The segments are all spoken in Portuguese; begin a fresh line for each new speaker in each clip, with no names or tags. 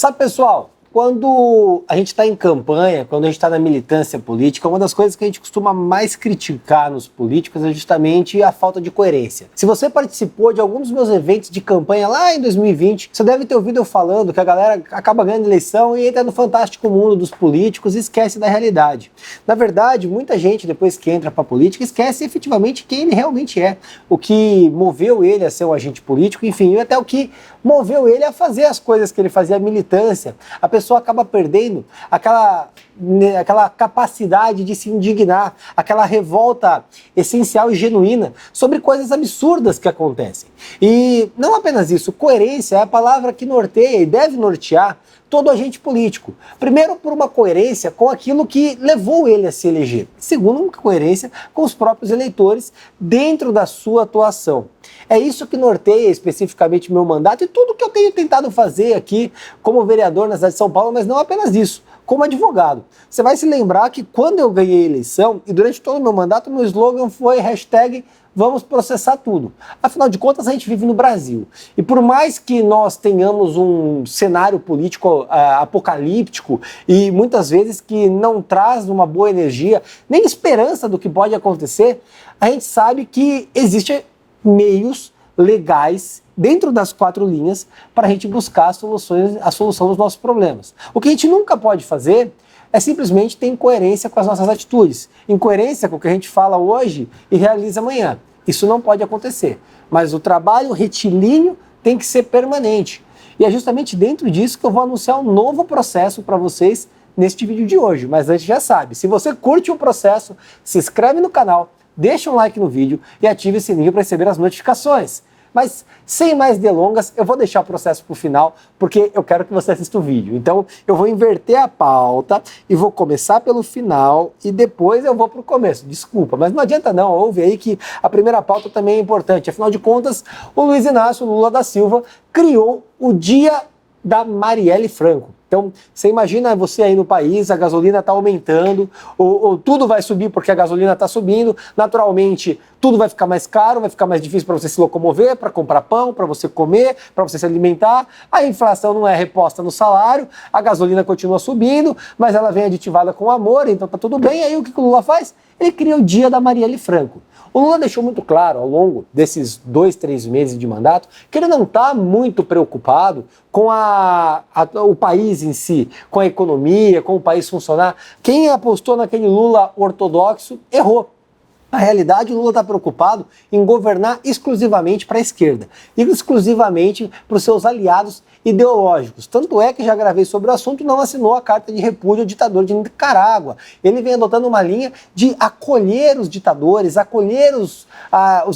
Sabe, pessoal, quando a gente está em campanha, quando a gente está na militância política, uma das coisas que a gente costuma mais criticar nos políticos é justamente a falta de coerência. Se você participou de algum dos meus eventos de campanha lá em 2020, você deve ter ouvido eu falando que a galera acaba ganhando eleição e entra no fantástico mundo dos políticos e esquece da realidade. Na verdade, muita gente, depois que entra para a política, esquece efetivamente quem ele realmente é, o que moveu ele a ser um agente político, enfim, até o que moveu ele a fazer as coisas que ele fazia, a militância. A pessoa acaba perdendo aquela capacidade de se indignar, aquela revolta essencial e genuína sobre coisas absurdas que acontecem. E não apenas isso, coerência é a palavra que norteia e deve nortear todo agente político. Primeiro, por uma coerência com aquilo que levou ele a se eleger. Segundo, uma coerência com os próprios eleitores dentro da sua atuação. É isso que norteia especificamente meu mandato e tudo que eu tenho tentado fazer aqui como vereador na cidade de São Paulo, mas não apenas isso, como advogado. Você vai se lembrar que quando eu ganhei a eleição, e durante todo o meu mandato, meu slogan foi #Vamos processar tudo. Afinal de contas, a gente vive no Brasil. E por mais que nós tenhamos um cenário político apocalíptico e muitas vezes que não traz uma boa energia, nem esperança do que pode acontecer, a gente sabe que existem meios legais dentro das 4 linhas para a gente buscar a solução dos nossos problemas. O que a gente nunca pode fazer é simplesmente ter incoerência com as nossas atitudes, incoerência com o que a gente fala hoje e realiza amanhã. Isso não pode acontecer, mas o trabalho retilíneo tem que ser permanente. E é justamente dentro disso que eu vou anunciar um novo processo para vocês neste vídeo de hoje. Mas antes já sabe, se você curte o processo, se inscreve no canal, deixa um like no vídeo e ative o sininho para receber as notificações. Mas, sem mais delongas, eu vou deixar o processo para o final, porque eu quero que você assista o vídeo. Então, eu vou inverter a pauta e vou começar pelo final e depois eu vou para o começo. Desculpa, mas não adianta não, ouve aí que a primeira pauta também é importante. Afinal de contas, o Luiz Inácio Lula da Silva criou o Dia da Marielle Franco. Então, você imagina você aí no país, a gasolina está aumentando, ou tudo vai subir porque a gasolina está subindo, naturalmente tudo vai ficar mais caro, vai ficar mais difícil para você se locomover, para comprar pão, para você comer, para você se alimentar, a inflação não é reposta no salário, a gasolina continua subindo, mas ela vem aditivada com amor, então tá tudo bem, aí o que o Lula faz? Ele cria o Dia da Marielle Franco. O Lula deixou muito claro ao longo desses 2, 3 meses de mandato que ele não está muito preocupado com o país em si, com a economia, com o país funcionar. Quem apostou naquele Lula ortodoxo errou. Na realidade, o Lula está preocupado em governar exclusivamente para a esquerda, e exclusivamente para os seus aliados ideológicos. Tanto é que já gravei sobre o assunto e não assinou a carta de repúdio ao ditador de Nicarágua. Ele vem adotando uma linha de acolher os ditadores, acolher os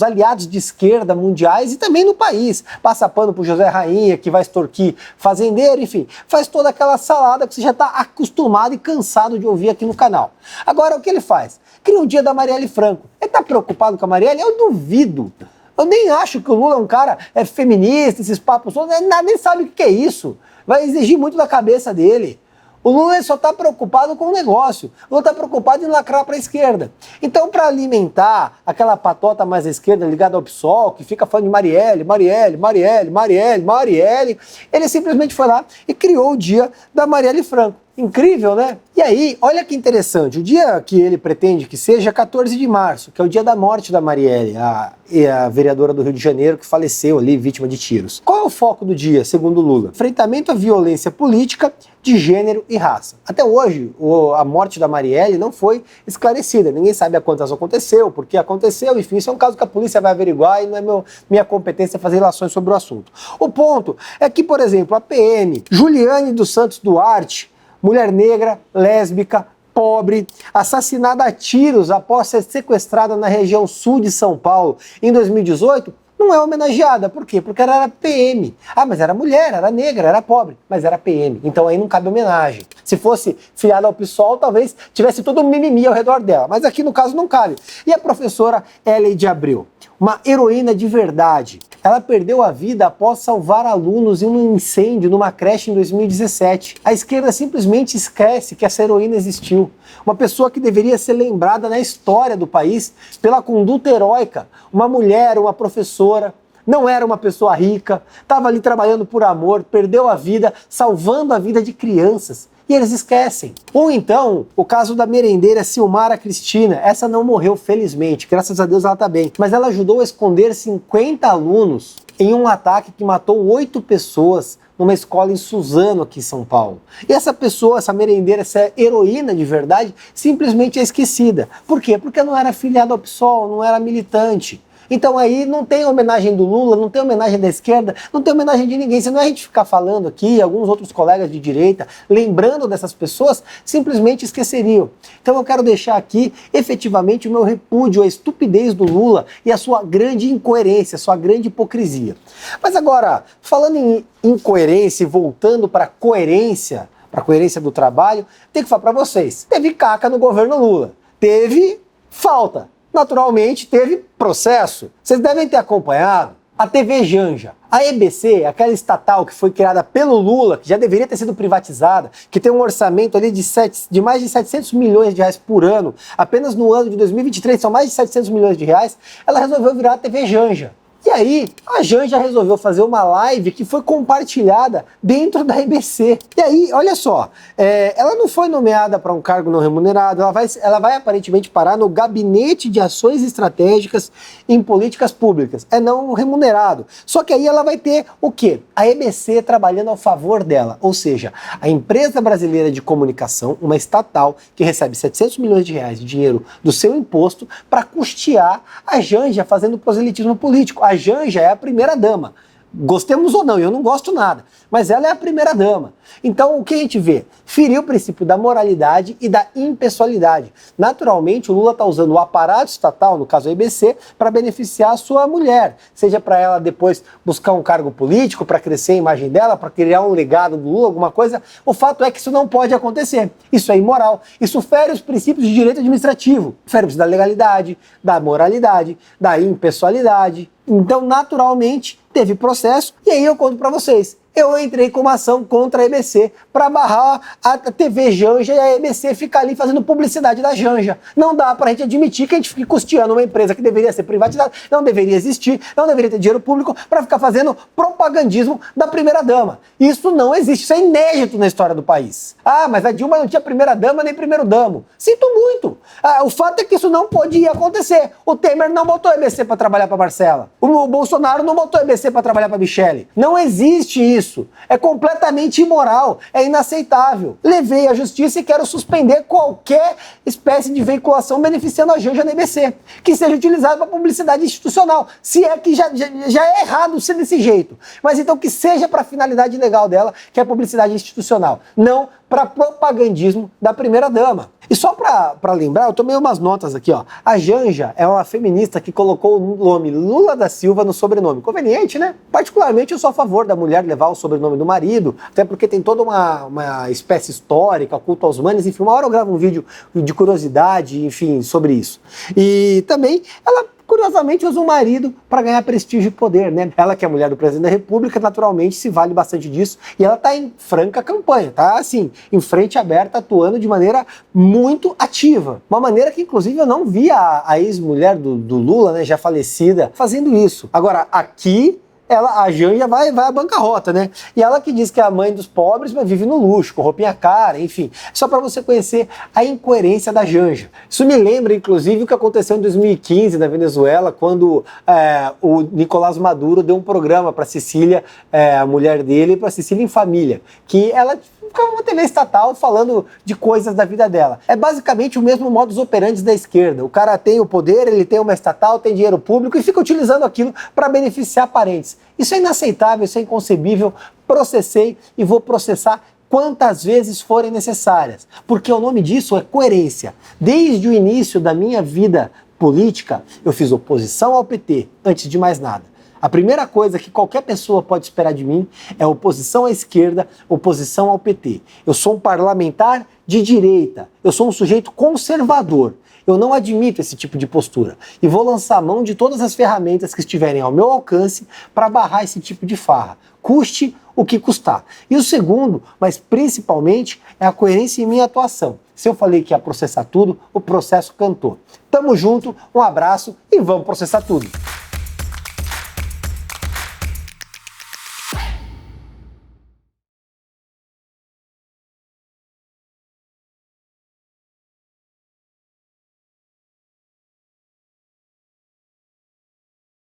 aliados de esquerda mundiais e também no país. Passa pano para o José Rainha, que vai extorquir fazendeiro, enfim, faz toda aquela salada que você já está acostumado e cansado de ouvir aqui no canal. Agora, o que ele faz? Cria o Dia da Marielle Franco. Ele está preocupado com a Marielle? Eu duvido. Eu nem acho que o Lula é um cara feminista, esses papos todos, ele nem sabe o que é isso. Vai exigir muito da cabeça dele. O Lula só está preocupado com o negócio. O Lula está preocupado em lacrar para a esquerda. Então, para alimentar aquela patota mais à esquerda ligada ao PSOL, que fica falando de Marielle, Marielle, Marielle, Marielle, Marielle, ele simplesmente foi lá e criou o Dia da Marielle Franco. Incrível, né? E aí, olha que interessante, o dia que ele pretende que seja 14 de março, que é o dia da morte da Marielle, a vereadora do Rio de Janeiro que faleceu ali, vítima de tiros. Qual é o foco do dia, segundo Lula? Enfrentamento à violência política de gênero e raça. Até hoje, a morte da Marielle não foi esclarecida, ninguém sabe a quantas aconteceu, por que aconteceu, enfim, isso é um caso que a polícia vai averiguar e não é minha competência fazer relações sobre o assunto. O ponto é que, por exemplo, a PM Juliane dos Santos Duarte, mulher negra, lésbica, pobre, assassinada a tiros após ser sequestrada na região sul de São Paulo em 2018, não é homenageada. Por quê? Porque ela era PM. Ah, mas era mulher, era negra, era pobre, mas era PM. Então aí não cabe homenagem. Se fosse filiada ao PSOL, talvez tivesse todo um mimimi ao redor dela, mas aqui no caso não cabe. E a professora Ellen de Abreu, uma heroína de verdade. Ela perdeu a vida após salvar alunos em um incêndio numa creche em 2017. A esquerda simplesmente esquece que essa heroína existiu. Uma pessoa que deveria ser lembrada na história do país pela conduta heróica. Uma mulher, uma professora, não era uma pessoa rica, estava ali trabalhando por amor, perdeu a vida, salvando a vida de crianças. E eles esquecem. Ou então, o caso da merendeira Silmara Cristina. Essa não morreu, felizmente. Graças a Deus ela está bem. Mas ela ajudou a esconder 50 alunos em um ataque que matou 8 pessoas numa escola em Suzano, aqui em São Paulo. E essa pessoa, essa merendeira, essa heroína de verdade, simplesmente é esquecida. Por quê? Porque não era filiada ao PSOL, não era militante. Então aí não tem homenagem do Lula, não tem homenagem da esquerda, não tem homenagem de ninguém. Se não é a gente ficar falando aqui, alguns outros colegas de direita, lembrando dessas pessoas, simplesmente esqueceriam. Então eu quero deixar aqui, efetivamente, o meu repúdio à estupidez do Lula e a sua grande incoerência, sua grande hipocrisia. Mas agora, falando em incoerência e voltando para a coerência do trabalho, tenho que falar para vocês, teve caca no governo Lula, teve falta. Naturalmente, teve processo. Vocês devem ter acompanhado a TV Janja. A EBC, aquela estatal que foi criada pelo Lula, que já deveria ter sido privatizada, que tem um orçamento ali de mais de 700 milhões de reais por ano, apenas no ano de 2023 são mais de 700 milhões de reais, ela resolveu virar a TV Janja. E aí, a Janja resolveu fazer uma live que foi compartilhada dentro da EBC. E aí, olha só, ela não foi nomeada para um cargo não remunerado, ela vai aparentemente parar no Gabinete de Ações Estratégicas em Políticas Públicas. É não remunerado. Só que aí ela vai ter o quê? A EBC trabalhando ao favor dela. Ou seja, a Empresa Brasileira de Comunicação, uma estatal que recebe 700 milhões de reais de dinheiro do seu imposto para custear a Janja fazendo proselitismo político. A Janja é a primeira-dama. Gostemos ou não, eu não gosto nada, mas ela é a primeira-dama. Então, o que a gente vê? Feriu o princípio da moralidade e da impessoalidade. Naturalmente, o Lula está usando o aparato estatal, no caso a EBC, para beneficiar a sua mulher. Seja para ela depois buscar um cargo político, para crescer a imagem dela, para criar um legado do Lula, alguma coisa. O fato é que isso não pode acontecer. Isso é imoral. Isso fere os princípios de direito administrativo. Fere o princípio da legalidade, da moralidade, da impessoalidade. Então, naturalmente, teve processo, e aí eu conto para vocês. Eu entrei com uma ação contra a EBC para barrar a TV Janja e a EBC ficar ali fazendo publicidade da Janja. Não dá pra gente admitir que a gente fique custeando uma empresa que deveria ser privatizada, não deveria existir, não deveria ter dinheiro público para ficar fazendo propagandismo da primeira-dama. Isso não existe, isso é inédito na história do país. Ah, mas a Dilma não tinha primeira-dama nem primeiro-damo. Sinto muito. O fato é que isso não podia acontecer. O Temer não botou a EBC para trabalhar para Marcela. O Bolsonaro não botou a EBC para trabalhar para Michele. Não existe isso. É completamente imoral, é inaceitável. Levei à justiça e quero suspender qualquer espécie de veiculação beneficiando a Janja na EBC, que seja utilizada para publicidade institucional. Se é que já é errado ser desse jeito. Mas então que seja para a finalidade legal dela, que é a publicidade institucional. Não para propagandismo da primeira-dama. E só para lembrar, eu tomei umas notas aqui, ó. A Janja é uma feminista que colocou o nome Lula da Silva no sobrenome. Conveniente, né? Particularmente eu sou a favor da mulher levar o sobrenome do marido, até porque tem toda uma espécie histórica, culto aos manes, enfim, uma hora eu gravo um vídeo de curiosidade, enfim, sobre isso. E também ela curiosamente usa o marido para ganhar prestígio e poder, né? Ela que é mulher do presidente da República, naturalmente se vale bastante disso e ela tá em franca campanha, tá assim, em frente aberta, atuando de maneira muito ativa. Uma maneira que inclusive eu não vi a ex-mulher do Lula, né, já falecida, fazendo isso. Agora, aqui a Janja vai à bancarrota, né? E ela que diz que é a mãe dos pobres, mas vive no luxo, com roupinha cara, enfim. Só para você conhecer a incoerência da Janja. Isso me lembra, inclusive, o que aconteceu em 2015 na Venezuela, quando o Nicolás Maduro deu um programa para Cecília, a mulher dele, para Cecília em Família, que ela ficava uma TV estatal falando de coisas da vida dela. É basicamente o mesmo modus operandi da esquerda. O cara tem o poder, ele tem uma estatal, tem dinheiro público e fica utilizando aquilo para beneficiar parentes. Isso é inaceitável, isso é inconcebível. Processei e vou processar quantas vezes forem necessárias, porque o nome disso é coerência. Desde o início da minha vida política, eu fiz oposição ao PT, antes de mais nada. A primeira coisa que qualquer pessoa pode esperar de mim é oposição à esquerda, oposição ao PT. Eu sou um parlamentar de direita, eu sou um sujeito conservador. Eu não admito esse tipo de postura e vou lançar mão de todas as ferramentas que estiverem ao meu alcance para barrar esse tipo de farra, custe o que custar. E o segundo, mas principalmente, é a coerência em minha atuação. Se eu falei que ia processar tudo, o processo cantou. Tamo junto, um abraço e vamos processar tudo.